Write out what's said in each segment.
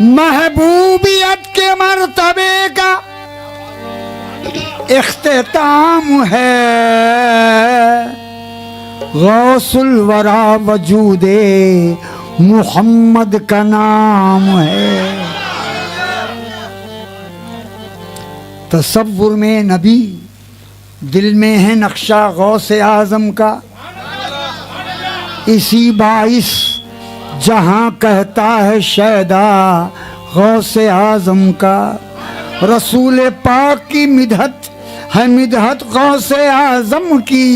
महबूबियत के मर्तबे का इख्तिताम है। गौसुल वरा वजूदे मुहम्मद का नाम है। तसव्वुर में नबी, दिल में है नक्शा गौसे आजम का। इसी बाइस जहां कहता है शैदा गौसे आजम का। रसूल पाक की मिदहत है मिदहत गौसे आजम की।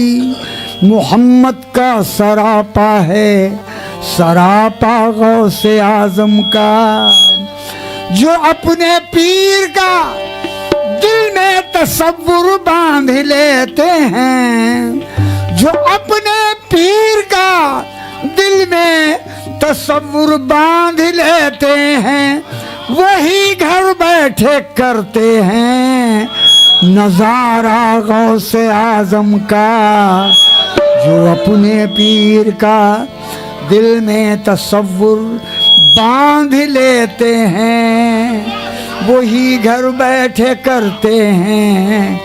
मोहम्मद का सरापा है सरापा गौसे आजम का। जो अपने पीर का दिल में तसव्वुर बांध लेते हैं, जो अपने पीर का दिल में तसव्वुर बांध लेते हैं, वही घर बैठे करते हैं नजारा गौसे आजम का। जो अपने पीर का दिल में तसव्वुर बांध लेते हैं, वही घर बैठे करते हैं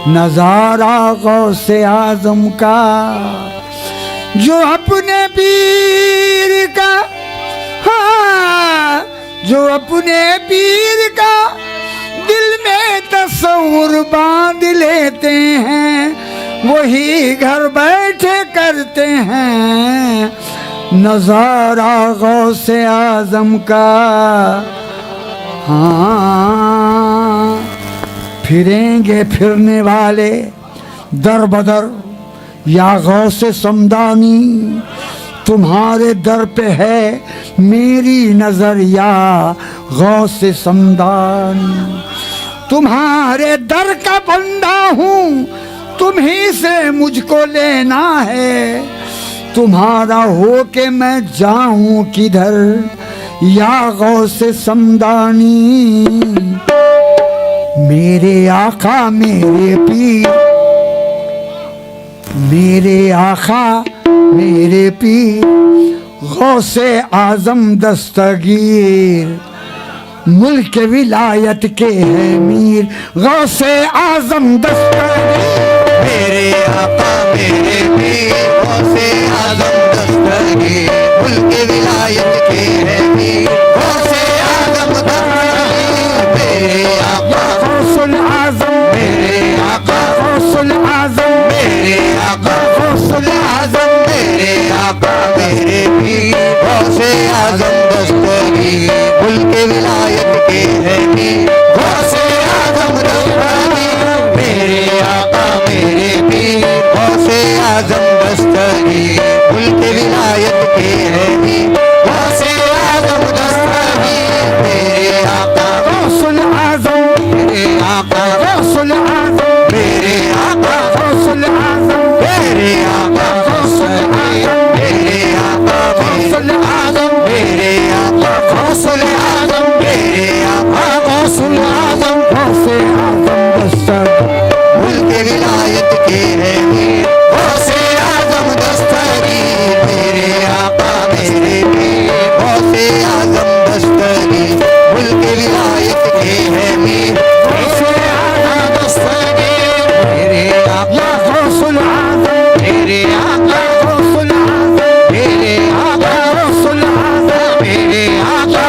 नजारा गौसे आजम का। जो अपने पीर का, हाँ, जो अपने पीर का दिल में तसव्वुर बांध लेते हैं, वही घर बैठे करते हैं नजारा गौसे आजम का। हाँ, फिरेंगे फिरने वाले दर बदर या गौसे समदानी, तुम्हारे दर पे है मेरी नजर या गौसे समदानी। तुम्हारे दर का बंदा हूँ, तुम्ही से मुझको लेना है। तुम्हारा हो के मैं जाऊं किधर या गौसे समदानी। मेरे आका मेरे पीर, मेरे आका मेरे पीर गौसे आजम दस्तगीर, मुल्क विलायत के है मीर गौसे आजम दस्तगीर। मेरे आका मेरे पीर गौसे आजम दस्तगीर, मुल्क विलायत के है मीर गौसे आजम दस्तगीर। मेरे आका गौसुल आजम, मेरे आका गौसुल आजम, मेरे आका गौसुल आजम, मेरे आका मेरे पीर गौसे आजम दस्तगीर, मुल्क विलायत के है मीर गौसे आजम दस्तगीर। मेरे आका मेरे पीर गौसे आजम दस्तगीर, मुल्क विलायत के है मीर गौसे आजम दस्तगीर। मेरे आका गौसुल आजम, मेरे आका गौसुल आजम, मेरे आका गौसुल आजम, मेरे आका गौसुल आजम, मेरे आका गौसुल आजम, मेरे आका गौसुल आजम, मेरे आका गौसुल आजम, गौसे आजम दस्तगीर, मुल्क विलायत के है मीर गौसे आजम दस्तगीर। मेरे आका मेरे पीर गौसे आजम दस्तगीर, मुल्क विलायत के है मीर गौसे आजम दस्तगीर। मेरे आका गौसुल आजम, मेरे आका गौसुल आजम, मेरे आका गौसुल आजम, मेरे आका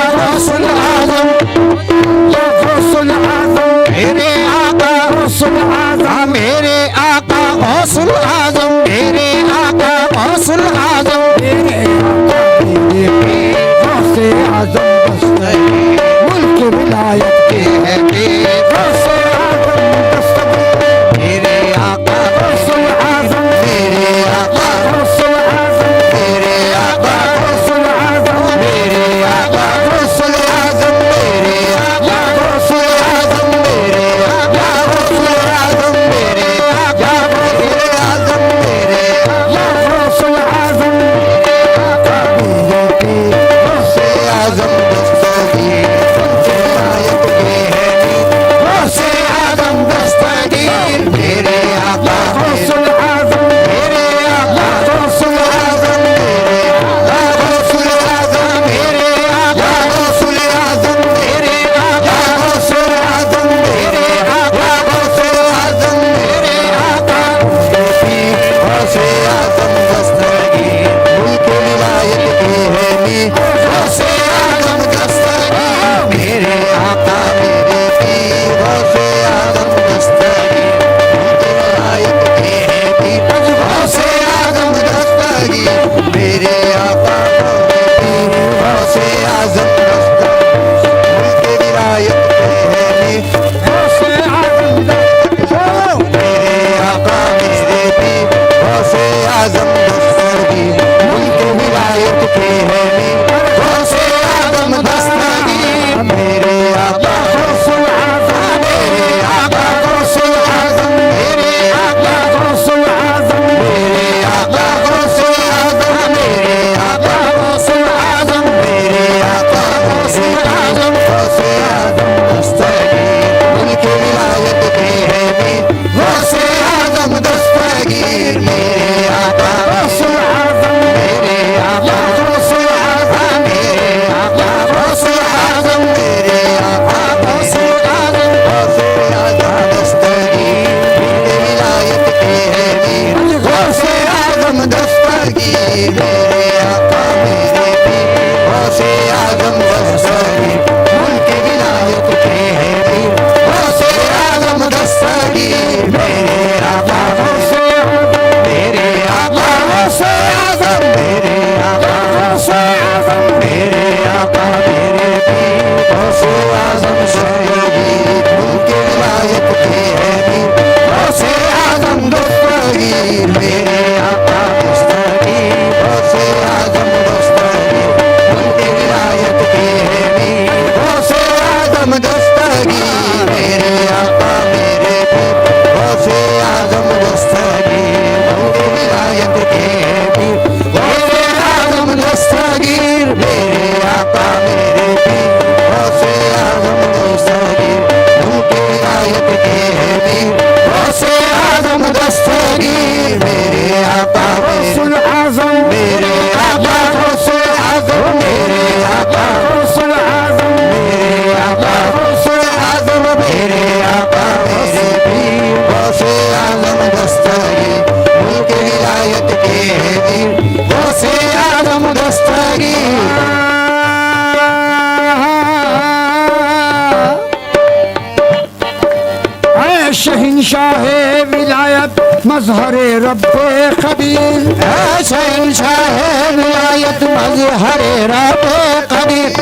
आजम दस्तगीर उनके विलायत के हैं पीर गौसे आजम दस्तगीर मेरे आका गौसे मेरे आका गौसे आजम मेरे आका गौसे आजम मेरे आका मेरे पीर गौसे आजम शहीद उनके विलायत के हैं पीर गौसे आजम दस्तगीर मेरे आका दस्तगीर गौसे आजम दस्तगीर उनके विलायत के हैं पीर गौसे आजम दस्तगीर मेरे आका मेरे पीर गौसे आजम दस्तगीर उनके विलायत के हैं पीर गौसे आजम दस्तगीर मेरे आका मेरे पीर गौसे आजम दस्तगीर उनके विलायत के हैं पीर गौसे आजम दस्तगीर मेरे आका गौसुल आजम मेरे आका गौसे आजम मेरे आका गौसुल आजम मेरे आका गौसे आजम मेरे आका मेरे पीर गौसे आजम दस्तगीर उनके विलायत के हैं पीर गौसे आजम दस्तगीर शहनशाह विलायत मजहर रब्बे कबीर शहनशाह विलायत मजहर रब्बे कबीर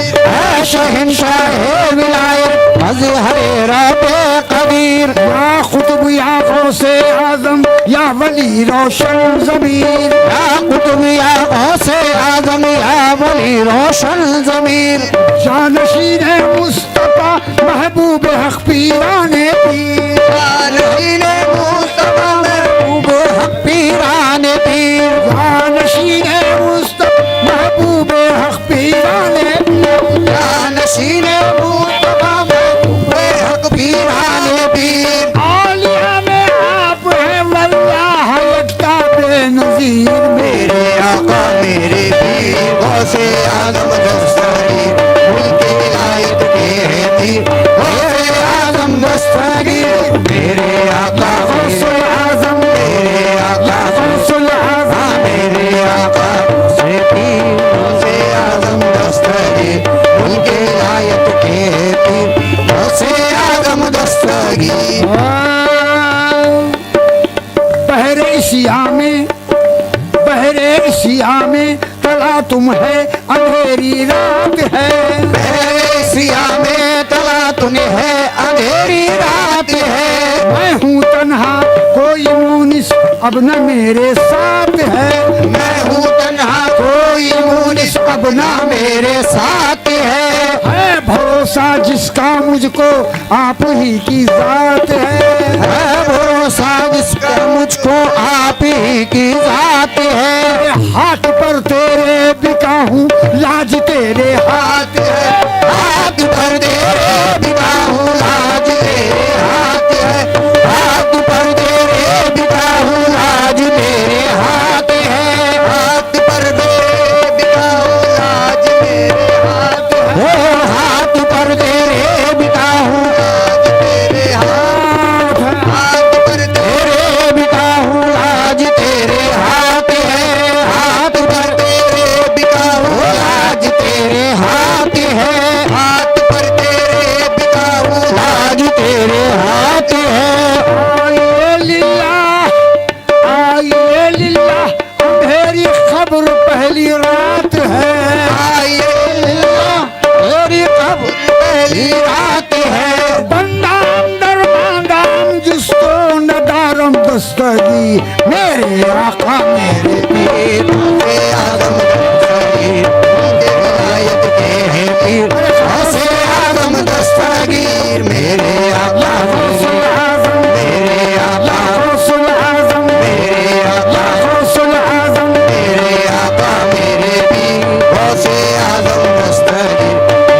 शहनशाह विलायत मजहर रब्बे कबीर या खुतब या गौसे आजम या वली रोशन ज़मीर या कुतुब या गौसे आजम या वली रोशन ज़मीर जानशीन मुस्तफा महबूब हक पीराने पीर जानशीन मुस्तफा महबूब हक पीराने पीर जानशीन मुस्तफा महबूब हक पीराने पीर जानशीन मुस्तफा महबूब हक पीराने पीर आलिया में आप हैं वल्लाह यक्ता बेनज़ीर मेरे आका मेरे पीर गौसे आजम दस्तगीर उनके विलायत के हैं पीर गौसे आजम दस्तगीर मेरे आका गौसुल आजम मेरे आका गौसुल आजम मेरे आका से पीर गौसे आजम दस्तगीर उनके विलायत के हैं पीर गौसे आजम दस्तगीर बहरे सिया में तला तुम है अंधेरी रात है सिया में तला तूने है अंधेरी रात है मैं हूँ तन्हा कोई मुनिस अब न मेरे साथ है मैं हूँ तन्हा कोई मुनिस अब ना मेरे साथ है भरोसा जिसका मुझको आप ही की जात है भरोसा जिसका मुझको आप ही की जात है हाथ पर तेरे बिका हूँ लाज तेरे हाथ है हाथ पर तेरे बिका हूँ लाज तेरे हाथ है हाथ पर तेरे बिका हूँ लाज तेरे हाथ है हाथ पर तेरे बिका हूँ लाज मेरे हाथ है हाथ पर तेरे बिका हूँ लाज तेरे हाथ हाथ पर तेरे बिका हूँ लाज तेरे हाथ है हाथ पर तेरे बिका हूँ लाज तेरे हाथ है हाथ पर तेरे बिका हूँ लाज तेरे हाथ है आइए लिल्लाह अंधेरी खबर पहली रात है आइए मेरी कब्र पहली रात है बंदाम दरबांदाम जिसको नदारम दस्तगी मेरे आका मेरे पीर गौसे आजम दस्तगीर उनके विलायत के हैं पीर गौसे आजम दस्तगीर मेरे आका गौसुल आजम मेरे आका गौसुल आजम मेरे आका गौसुल आजम मेरे आका मेरे पीर गौसे आजम दस्तगीर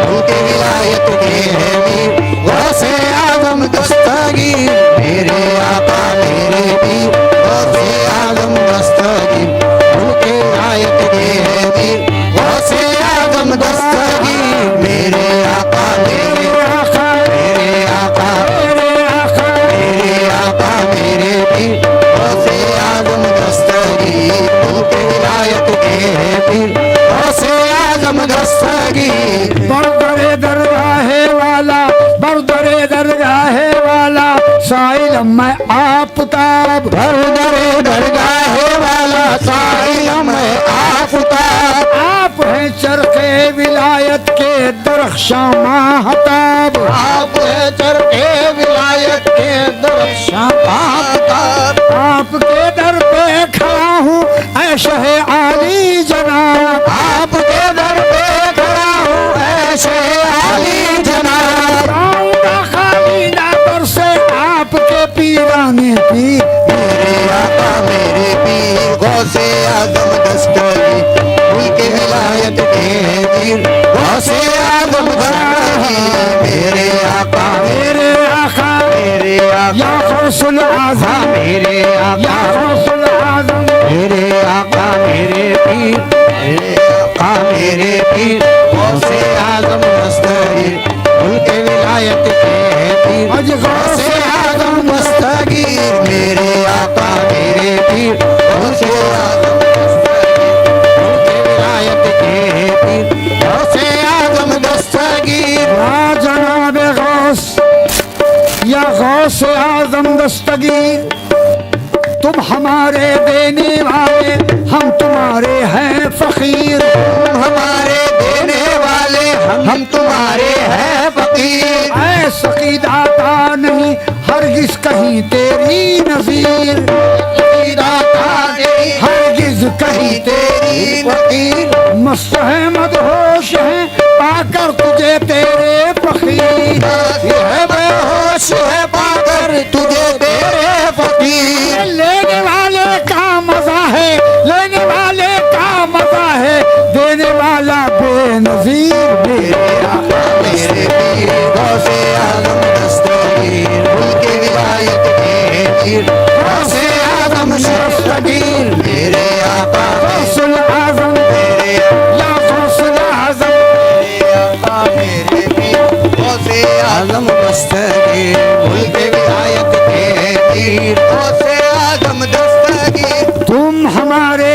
उनके विलायत के हैं पीर गौसे आजम दस्तगीर मेरे आका मेरे पीर गौसे आजम दस्तगीर उनके विलायत के हैं पीर गौसे आजम दस्तगीर मेरे आका मेरे आका मेरे आका मेरे आका मेरे आका मेरे पीर गौसे आजम दस्तगीर उनके विलायत के हैं पीर गौसे आजम दस्तगीर दस्तगीर बरदरे दरगाहे वाला, बरदरे दरगाहे वाला, साइल मैं आफताब। बरदरे दरगाहे वाला, साइल मैं आफताब। आप हैं चरखे विलायत के दरख्शां माहताब। आप है चरखे विलायत के दरख्शां माहताब। आपके दर पे खड़ा हूँ ऐ शहे आली जनाब। आपके दर पे खड़ा हूँ ऐसे आली जनाब। आऊंगा खाली नादर से आपके पीराने पीर। मेरे आका मेरे पीर गौसे आजम दस्तगीर, उनके विलायत के पीर गौसे आजम दस्तगीर। मेरे आका मेरे आका मेरे या आका गौसुल आज़म, मेरे या आका गौसुल आज़म। मेरे आका मेरे पीर, मेरे आका मेरे पीर गौसे आजम दस्तगीर, उनके विलायत के पीर अज गौसे गौसे आजम दस्तगीर। मेरे आका मेरे पीर गौसे आजम दस्तगीर, उनके विलायत के पीर गौसे आजम दस्तगीर। या जनाब गौस या गौस आजम दस्तगीर, तुम हमारे देने वाले, हम तुम्हारे हैं फकीर। तुम हमारे देने वाले, हम तुम्हारे हैं फकीर। ऐ सकी दाता नहीं हरगिज कहीं तेरी नजीर। दाता नहीं हरगिज कहीं तेरी फकीर। मस्त है मदहोश है पाकर तुझे तेरे फकीर। है बेहोश है पाकर तुझे तेरे फकीर। लेने वाले का मजा है, लेने वाले का मजा है, देने वाला बेनजीर। मेरे आका मेरे पीर गौसे आजम दस्तगीर, उनके विलायत के पीर गौसे आजम दस्तगीर। मेरे आका गौसुल आजम मेरे या गौसुल आजम। आका मेरे पीर गौसे आजम दस्तगीर, उनके विलायत के पीर गौसे आजम दस्तगीर। तुम हमारे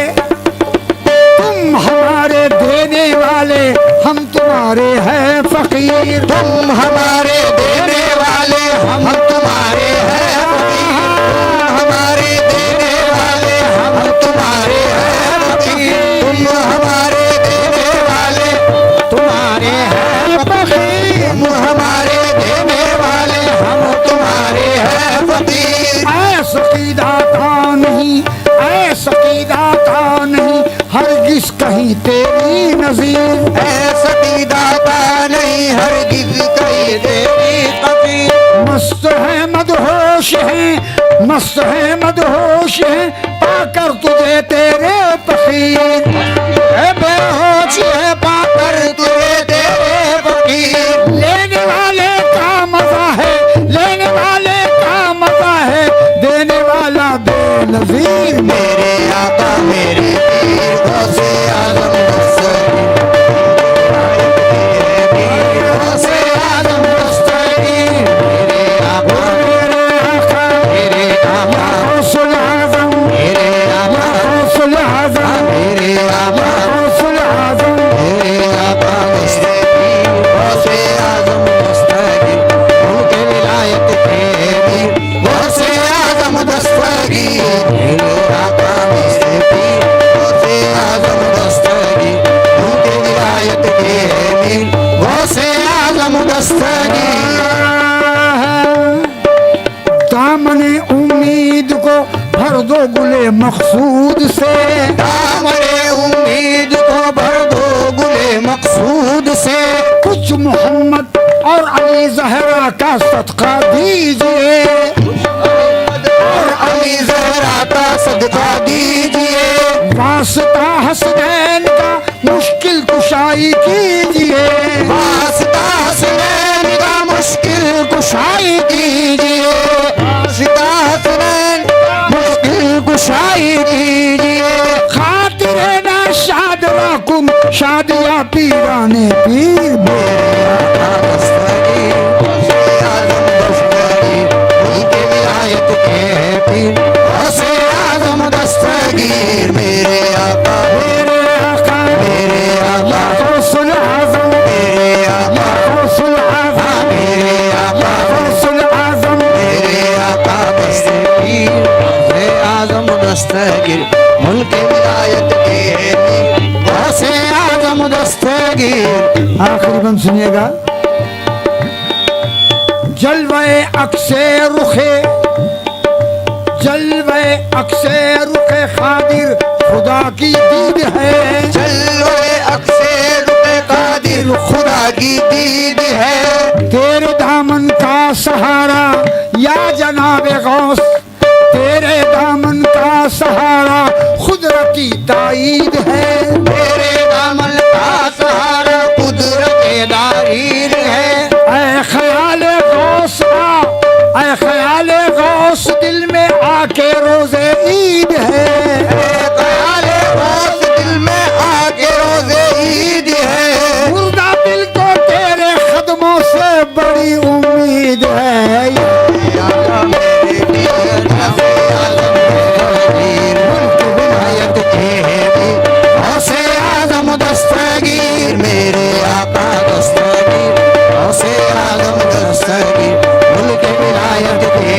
देने वाले, हम तुम्हारे हैं फकीर। तुम हमारे देने वाले, हम तुम्हारे हैं फकीर। तुम हमारे देने वाले, हम तुम्हारे हैं फकीर। तुम हमारे देने वाले, तुम्हारे हैं फकीर। तुम हमारे देने वाले, हम तुम्हारे हैं फकीर। ऐ सकीदाता नहीं, ऐ सकीदाता नहीं, हरगिज कहीं तेरी नजीर। ऐसा की दाता नहीं हरगिज कहीं तेरी फकीर। मस्त है मदहोश है, मस्त है मदहोश है, पाकर तुझे तेरे फकीर। है बेहोश है पाकर तुझे तेरे फकीर। लेने वाले का मजा है, लेने वाले का मजा है, देने वाला बेनजीर। मेरे आका मेरे पीर गौसे आजम दस्तगीर, गौसे आजम दस्तगीर। मेरे आका मेरे आका मेरे आका गौसुल आजम, मेरे आका गौसुल आजम, मेरे आका गौसुल आजम। मेरे आका दस्तगीर गौसे आजम दस्तगीर, उनके विलायत के पीर गौसे आजम दस्तगीर। मेरे आका मेरे पीर गौसे आजम दस्तगीर, उनके विलायत के पीर गौसे आजम दस्तगीर। दामने उम्मीद को भर दो गुले मकसूद से। दामने उम्मीद को भर दो गुले मकसूद से। कुछ मोहम्मद और अली जहरा का सदका दीजिए, और अली ज़हरा का सदका दीजिए। वास्ता हसनैन का मुश्किल कुशाई कीजिए। वास्ता हसनैन का मुश्किल कुशाई कीजिए। वास्ता हसनैन मुश्किल कुशाई कीजिए। खातिर ना शाद रकुम शादिया पीराने पीर। मेरे आका दस्तगीर गौसे आजम दस्तगीर, उनके विलायत के पीर गौसे आजम दस्तगीर। मेरे आका मेरे आका मेरे आका गौसुल कदम सुनिएगा। जलवे अक्से रुखे, जलवे अक्से रुखे खादिर खुदा की दीद है। जलवे अक्से रुखे कादिर खुदा की दीद है। तेरे दामन का सहारा या जनाबे गौस, तेरे दामन का सहारा कुदरती ताईद है। तेरे दामन का सहारा कुदरत दारीर है। ऐ ख्याले गौस आ, ऐ ख्याले गौस दिल में आके रोजे ईद है। ख्याले गौस दिल में आके रोजे ईद है। मुर्दा दिल को तेरे कदमों से बड़ी उम्मीद है। विलायत के हौसे आजम दस्तगीर मेरे आका दस्तगीर, हौसे आजम दस्तगीर मुल्क विलायत के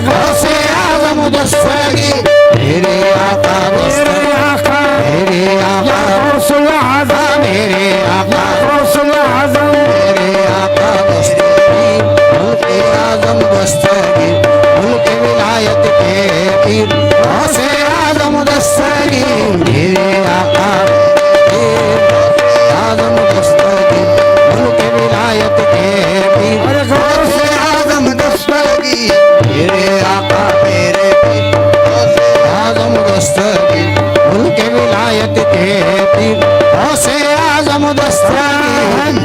हौसे आजम दस्तगीर मेरे आका मेरे आका मेरे आका गौसुल आज़म, मेरे आका गौसुल आज़म, मेरे आका दस्तगीर मुल्क आजम दस्तगीर मुल्क विलायत के पीर हौसे आजम दस्तगीर मेरे आका आजम दस्तगीर मुल्क विलायत के पीर हौसे आजम दस्तगीर मेरे आका मेरे पीर हौसे आजम दस्तगीर मुल्क विलायत के पीर हौसे आजम दस्तगीर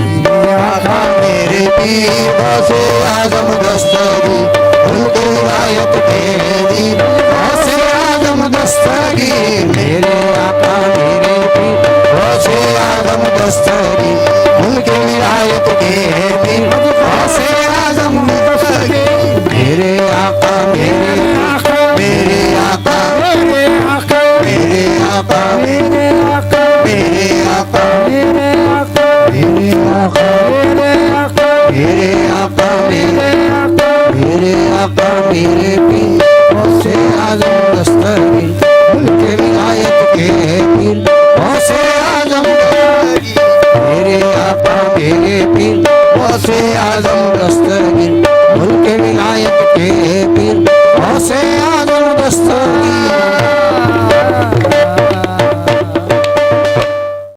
आका मेरे पीर हौसे आजम दस्तगीर मुल्क विलायत के पीर हौसे आजम दस्तगीर मेरे आका मेरे पीर हौसे आजम दस्तगीर मुल्क विलायत के पीर हौसे आजम दस्तगीर मेरे आका मेरे आका मेरे आका मेरे आका मेरे आका मेरे आका मेरे आका मेरे आका मेरे आका मेरे आका मेरे आका मेरे आका मेरे आका मेरे पीर हौसे आजम दस्तगीर मुल्क विलायत के पीर हौसे आजम दस्तगीर मेरे आका मेरे पीर हौसे आजम दस्तगीर मुल्क विलायत के पीर